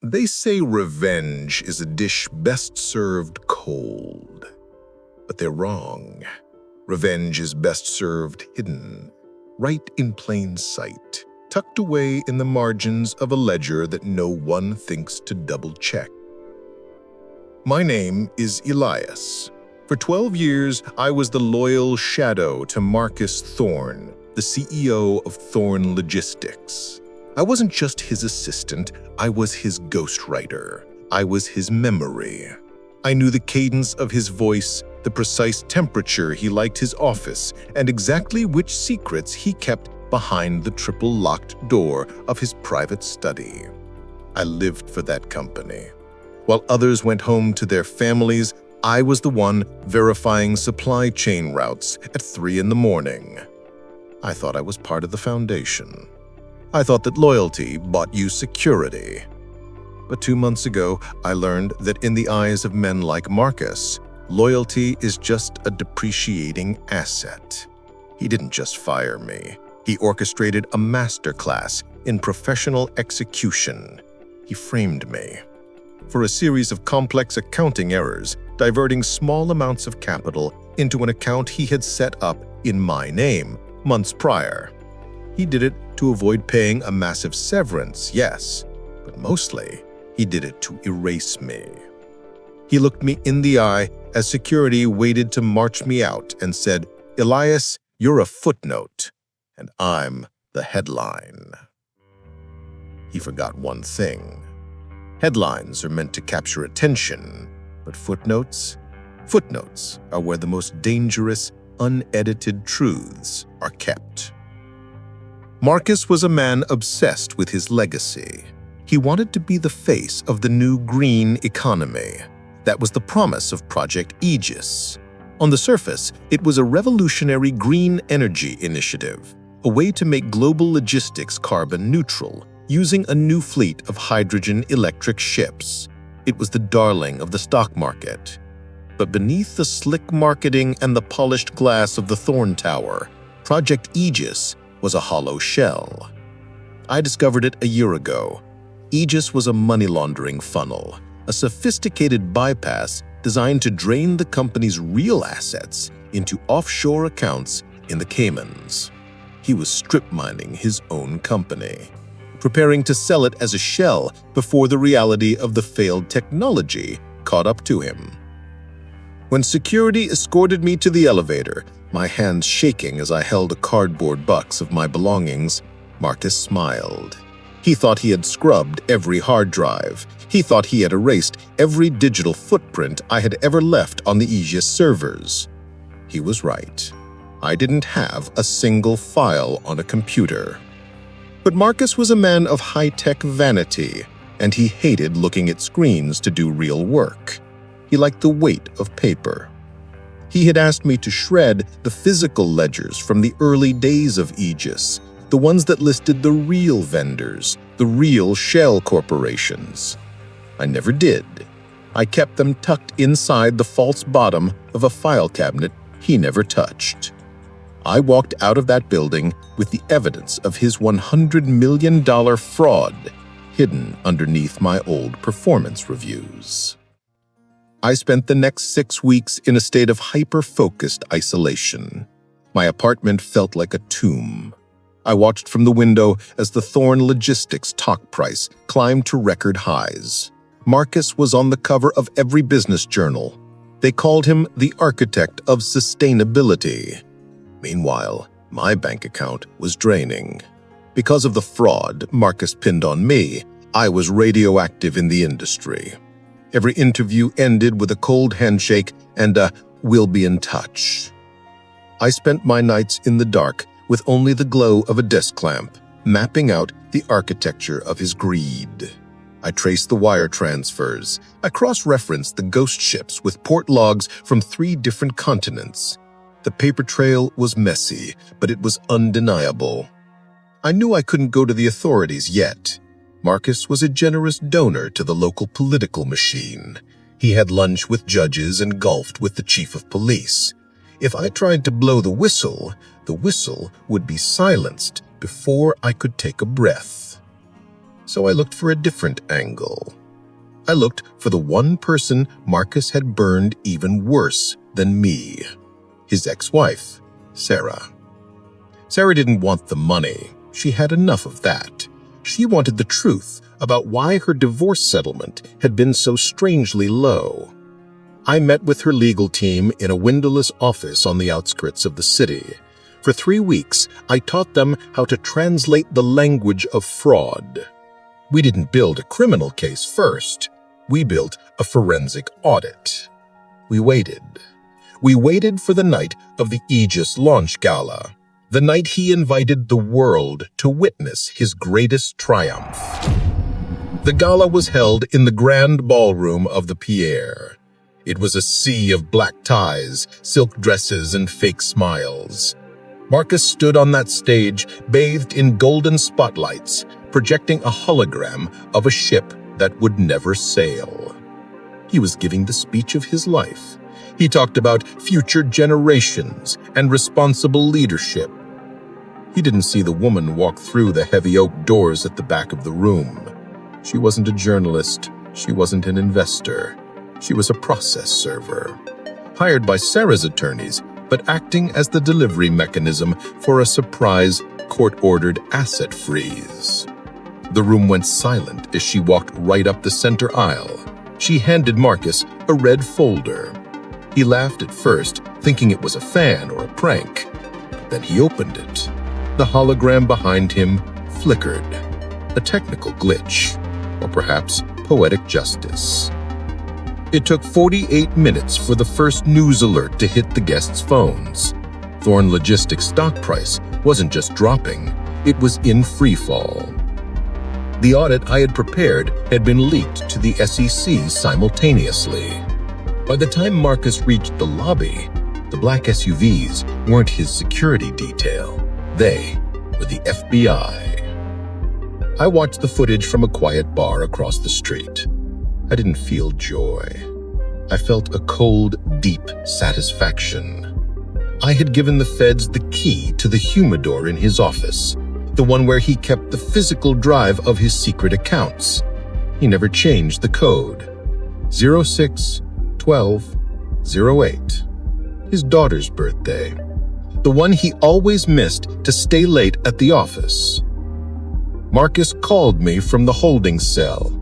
They say revenge is a dish best served cold. But they're wrong. Revenge is best served hidden, right in plain sight, tucked away in the margins of a ledger that no one thinks to double-check. My name is Elias. For 12 years, I was the loyal shadow to Marcus Thorne, the CEO of Thorne Logistics. I wasn't just his assistant, I was his ghostwriter. I was his memory. I knew the cadence of his voice, the precise temperature he liked his office, and exactly which secrets he kept behind the triple-locked door of his private study. I lived for that company. While others went home to their families, I was the one verifying supply chain routes at 3 in the morning. I thought I was part of the foundation. I thought that loyalty bought you security. But 2 months ago, I learned that in the eyes of men like Marcus, loyalty is just a depreciating asset. He didn't just fire me. He orchestrated a masterclass in professional execution. He framed me for a series of complex accounting errors, diverting small amounts of capital into an account he had set up in my name months prior. He did it to avoid paying a massive severance, yes, but mostly he did it to erase me. He looked me in the eye as security waited to march me out and said, "Elias, you're a footnote, and I'm the headline." He forgot one thing. Headlines are meant to capture attention, but footnotes are where the most dangerous, unedited truths are kept. Marcus was a man obsessed with his legacy. He wanted to be the face of the new green economy. That was the promise of Project Aegis. On the surface, it was a revolutionary green energy initiative, a way to make global logistics carbon neutral, using a new fleet of hydrogen-electric ships. It was the darling of the stock market. But beneath the slick marketing and the polished glass of the Thorne Tower, Project Aegis was a hollow shell. I discovered it a year ago. Aegis was a money laundering funnel, a sophisticated bypass designed to drain the company's real assets into offshore accounts in the Caymans. He was strip mining his own company, preparing to sell it as a shell before the reality of the failed technology caught up to him. When security escorted me to the elevator, my hands shaking as I held a cardboard box of my belongings, Marcus smiled. He thought he had scrubbed every hard drive. He thought he had erased every digital footprint I had ever left on the Aegis servers. He was right. I didn't have a single file on a computer. But Marcus was a man of high-tech vanity, and he hated looking at screens to do real work. He liked the weight of paper. He had asked me to shred the physical ledgers from the early days of Aegis, the ones that listed the real vendors, the real shell corporations. I never did. I kept them tucked inside the false bottom of a file cabinet he never touched. I walked out of that building with the evidence of his $100 million fraud hidden underneath my old performance reviews. I spent the next 6 weeks in a state of hyper-focused isolation. My apartment felt like a tomb. I watched from the window as the Thorne Logistics stock price climbed to record highs. Marcus was on the cover of every business journal. They called him the architect of sustainability. Meanwhile, my bank account was draining. Because of the fraud Marcus pinned on me, I was radioactive in the industry. Every interview ended with a cold handshake and a "we'll be in touch." I spent my nights in the dark with only the glow of a desk lamp, mapping out the architecture of his greed. I traced the wire transfers. I cross-referenced the ghost ships with port logs from 3 different continents. The paper trail was messy, but it was undeniable. I knew I couldn't go to the authorities yet. Marcus was a generous donor to the local political machine. He had lunch with judges and golfed with the chief of police. If I tried to blow the whistle would be silenced before I could take a breath. So I looked for a different angle. I looked for the one person Marcus had burned even worse than me, his ex-wife, Sarah. Sarah didn't want the money. She had enough of that. She wanted the truth about why her divorce settlement had been so strangely low. I met with her legal team in a windowless office on the outskirts of the city. For 3 weeks, I taught them how to translate the language of fraud. We didn't build a criminal case first. We built a forensic audit. We waited. We waited for the night of the Aegis launch gala, the night he invited the world to witness his greatest triumph. The gala was held in the grand ballroom of the Pierre. It was a sea of black ties, silk dresses, and fake smiles. Marcus stood on that stage, bathed in golden spotlights, projecting a hologram of a ship that would never sail. He was giving the speech of his life. He talked about future generations and responsible leadership. He didn't see the woman walk through the heavy oak doors at the back of the room. She wasn't a journalist. She wasn't an investor. She was a process server, hired by Sarah's attorneys, but acting as the delivery mechanism for a surprise court-ordered asset freeze. The room went silent as she walked right up the center aisle. She handed Marcus a red folder. He laughed at first, thinking it was a fan or a prank. Then he opened it. The hologram behind him flickered. A technical glitch, or perhaps poetic justice. It took 48 minutes for the first news alert to hit the guests' phones. Thorn Logistics' stock price wasn't just dropping, it was in freefall. The audit I had prepared had been leaked to the SEC simultaneously. By the time Marcus reached the lobby, the black SUVs weren't his security detail. They were the FBI. I watched the footage from a quiet bar across the street. I didn't feel joy. I felt a cold, deep satisfaction. I had given the feds the key to the humidor in his office, the one where he kept the physical drive of his secret accounts. He never changed the code. 06-12-08. His daughter's birthday. The one he always missed to stay late at the office. Marcus called me from the holding cell.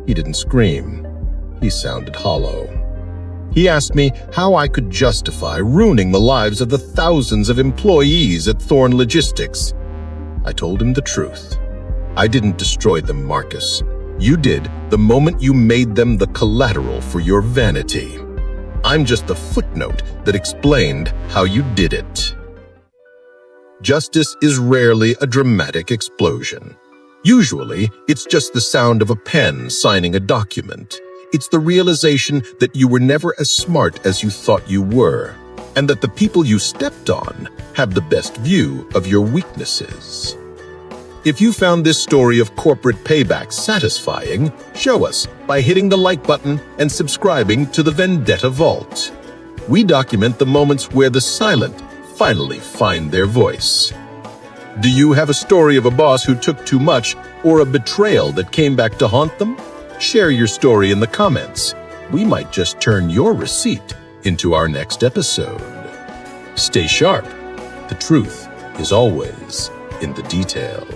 He didn't scream. He sounded hollow. He asked me how I could justify ruining the lives of the thousands of employees at Thorn Logistics. I told him the truth. I didn't destroy them, Marcus. You did the moment you made them the collateral for your vanity. I'm just the footnote that explained how you did it. Justice is rarely a dramatic explosion. Usually, it's just the sound of a pen signing a document. It's the realization that you were never as smart as you thought you were, and that the people you stepped on have the best view of your weaknesses. If you found this story of corporate payback satisfying, show us by hitting the like button and subscribing to the Vendetta Vault. We document the moments where the silent finally find their voice. Do you have a story of a boss who took too much or a betrayal that came back to haunt them? Share your story in the comments. We might just turn your receipt into our next episode. Stay sharp. The truth is always in the details.